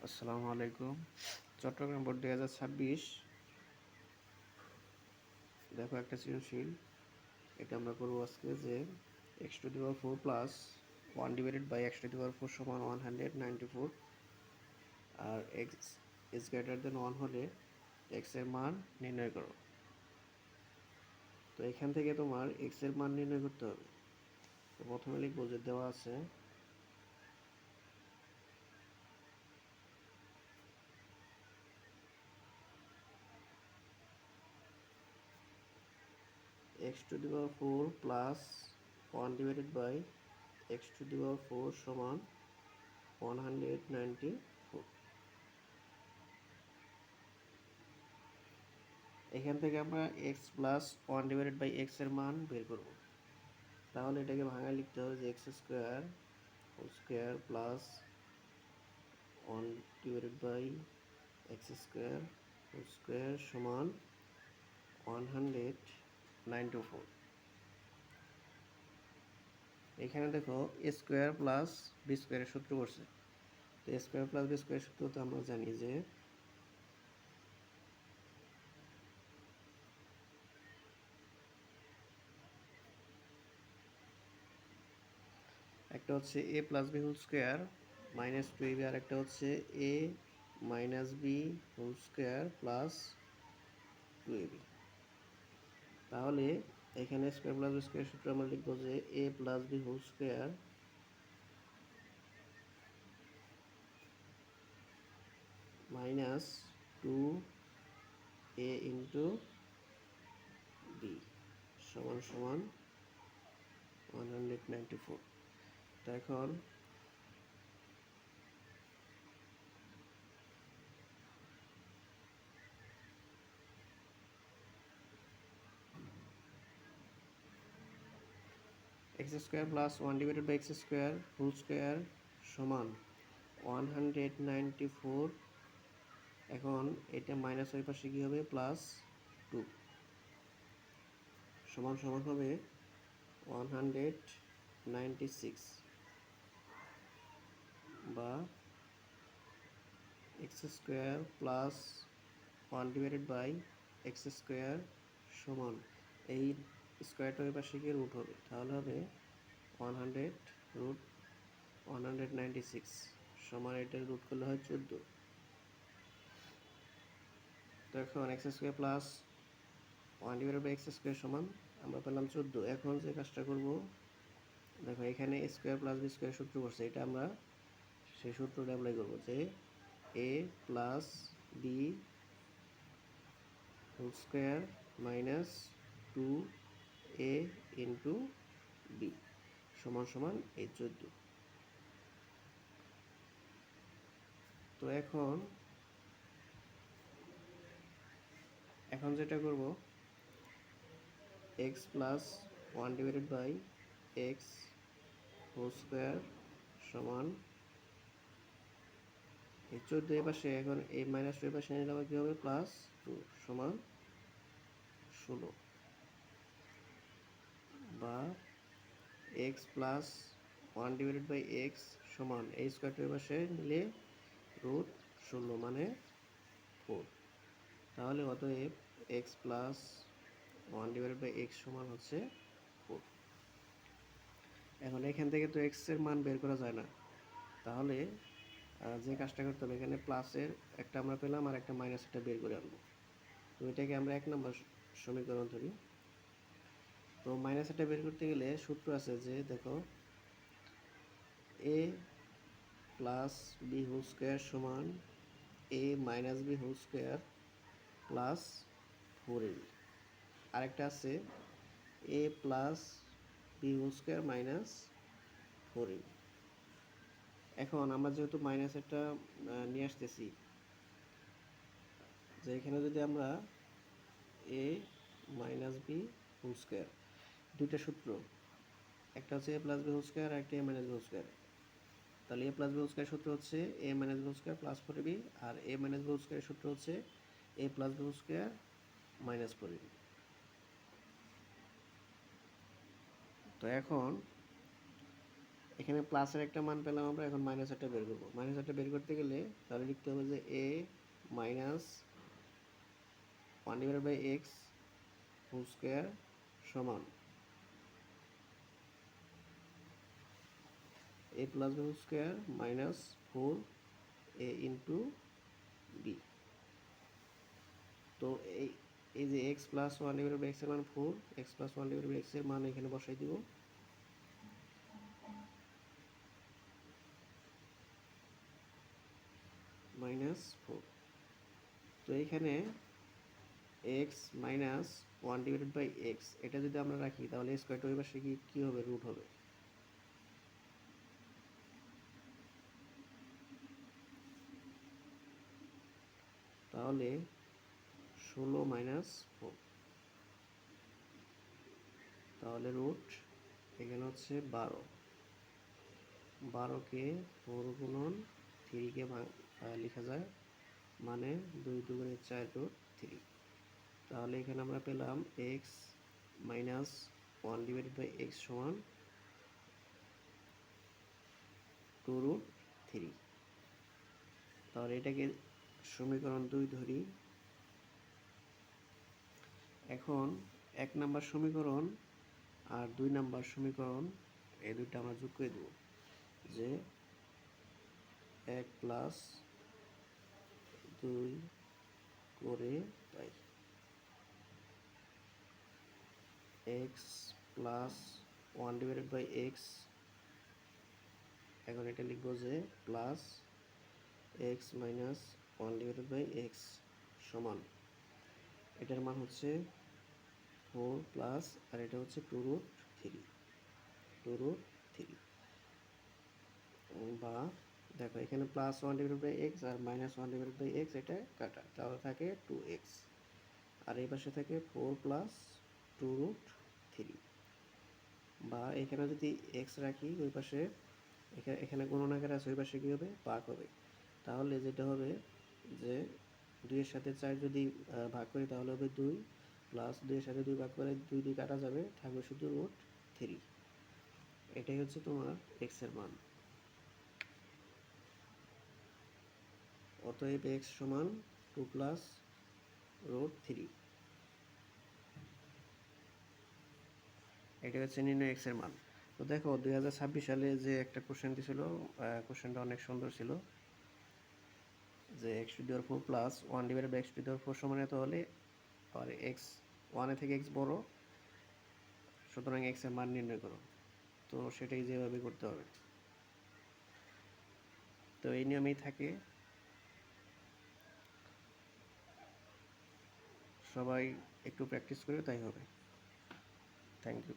আসসালামু আলাইকুম। চট্টগ্রাম বোর্ড 2026 দেখো একটা সৃজনশীল। এটা আমরা করবো আজকে যে x⁴ প্লাস 1/(x⁴) সমান 194 আর x is greater than 1 হলে x এর মান নির্ণয় করো। তো এখান থেকে তোমার x এর মান নির্ণয় করতে হবে। তো প্রথমে লিখবো যে দেওয়া আছে x⁴ প্লাস 1/(x⁴) সমান 194। এখান থেকে আমরা x প্লাস 1/(x) এর মান বের করব। তাহলে এটাকে ভাঙায় লিখতে হবে যে x² প্লাস 1/(x² সমান 194। এখানে দেখো a² প্লাস b² এর সূত্র করছে। তো a² প্লাস b² সূত্র তো আমরা জানি যে একটা হচ্ছে a plus B whole square minus 2ab, আর একটা হচ্ছে a minus B whole square plus 2ab। তাহলে এখানে স্কোয়ার প্লাস বি স্কোয়ার সূত্র আমরা লিখবো যে a plus B whole square minus 2a into b সমান সমান 194। তো এখন x² plus 1/(x² whole square সমান 194। এখন এটা মাইনাস ওই পাশে কী হবে, প্লাস 2 সমান সমান হবে 196, বা x² প্লাস 1/(x² সমান এই স্কোয়ারটা ওই পাশে গিয়ে রুট হবে, তাহলে হবে 100√196 সমান এটার রুট করলে হয় 14। তো এখন x² প্লাস 1/(x² সমান আমরা পেলাম 14। এখন যে কাজটা করব, দেখো এখানে স্কোয়ার প্লাস বি স্কোয়ার সূত্র করছে, এটা আমরা সেই সূত্রটা অ্যাপ্লাই করবো যে a plus B whole square minus 2a into b সমান সমান এই 14। তো এখন যেটা করব, x plus 1/(x whole square সমান এই 14 এর পাশে, এখন এই মাইনাস 2 এর পাশে নিলে আবার কী হবে, প্লাস 2 সমান 16, বা x প্লাস 1/(x সমান এই স্কোয়ারটা এর পাশে নিলে √16 মানে 4। তাহলে অতএব x প্লাস 1/(x সমান হচ্ছে 4। এখন এখান থেকে তো x এর মান বের করা যায় না, তাহলে যে কাজটা করতে হবে, এখানে প্লাসের একটা আমরা পেলাম আর একটা মাইনাস একটা বের করে আনবো। তো এটাকে আমরা 1 নম্বর সমীকরণ ধরি। তো মাইনাস একটা বের করতে গেলে সূত্র আছে যে দেখো a plus B whole square সমান a minus B whole square plus 4ab। আরেকটা আছে a plus B whole square minus 4ab। এখন আমরা যেহেতু মাইনাস একটা নিয়ে আসতেছি, যে এখানে যদি আমরা a minus B whole square, দুইটা সূত্র, একটা হচ্ছে a plus B whole square আর একটা a minus B whole square. তাহলে a plus B whole square সূত্র হচ্ছে a minus B whole square plus 4ab, আর a minus B whole square সূত্র হচ্ছে a plus B whole square minus 4ab। তো এখন এখানে প্লাসের একটা মান পেলাম আমরা, এখন মাইনাসেরটা বের করবো। মাইনাসেরটা বের করতে গেলে তাহলে লিখতে হবে যে a minus 1/x whole square সমান a plus b whole square minus 4a into b. তো এই যে এক্স প্লাস 1/x এর মান 4, এক্স প্লাস 1/x এর মান এখানে বসাই দিব। মাইনাস 4। তো এইখানে এক্স মাইনাস 1/x এটা যদি আমরা রাখি তাহলে স্কোয়ারটা ওই পাশে কি হবে, রুট হবে। তাহলে 16 মাইনাস 4, তাহলে রুট এখানে হচ্ছে 12। 12কে 4 গুণন 3কে লেখা যায়, মানে 2 2 4 রুট 3। তাহলে এখানে আমরা পেলাম এক্স মাইনাস 1/x সমান 2 রুট 3। তাহলে এটাকে সমীকরণ 2 ধরি। এখন 1 নাম্বার সমীকরণ আর 2 নাম্বার সমীকরণ এই দুইটা আমরা যোগ করে দেব, যে 1 প্লাস 2 করে পাই এক্স প্লাস 1/x। এখন এটা লিখবো যে প্লাস এক্স মাইনাস 1/x সমান, এটার মান হচ্ছে 4 প্লাস, আর এটা হচ্ছে 2 রুট 3 বা দেখো এখানে প্লাস 1/x আর মাইনাস 1/x এটা কাটা, তাহলে থাকে 2x, আর এই পাশে থাকে 4 প্লাস 2 রুট 3। বা এখানে যদি x রাখি ওই পাশে, এখানে গুণনাকার আছে, ওই পাশে কী হবে, ভাগ হবে। তাহলে যেটা হবে যে 2 এর সাথে 4 যদি ভাগ করি তাহলে হবে 2, প্লাস 2 এর সাথে 2 ভাগ করে 2 2 কাটা যাবে, থাকবে শুধু রুট 3। এটাই হচ্ছে তোমার x এর মান। অতএব x সমান 2 প্লাস রুট 3। এটা হচ্ছে নির্ণয় x এর মান। তো দেখো 2026 সালে যে একটা কোশ্চেন দিয়েছিল, কোশ্চেনটা অনেক সুন্দর ছিল, যে x⁴ প্লাস 1/x⁴ সমান এত হলে আর x 1 থেকে x বড়, সুতরাং x এর মান নির্ণয় করো। তো সেটাই যেভাবে করতে হবে। তো এই নিয়মেই থাকে। সবাই একটু প্র্যাকটিস করে তাই হবে। Thank you.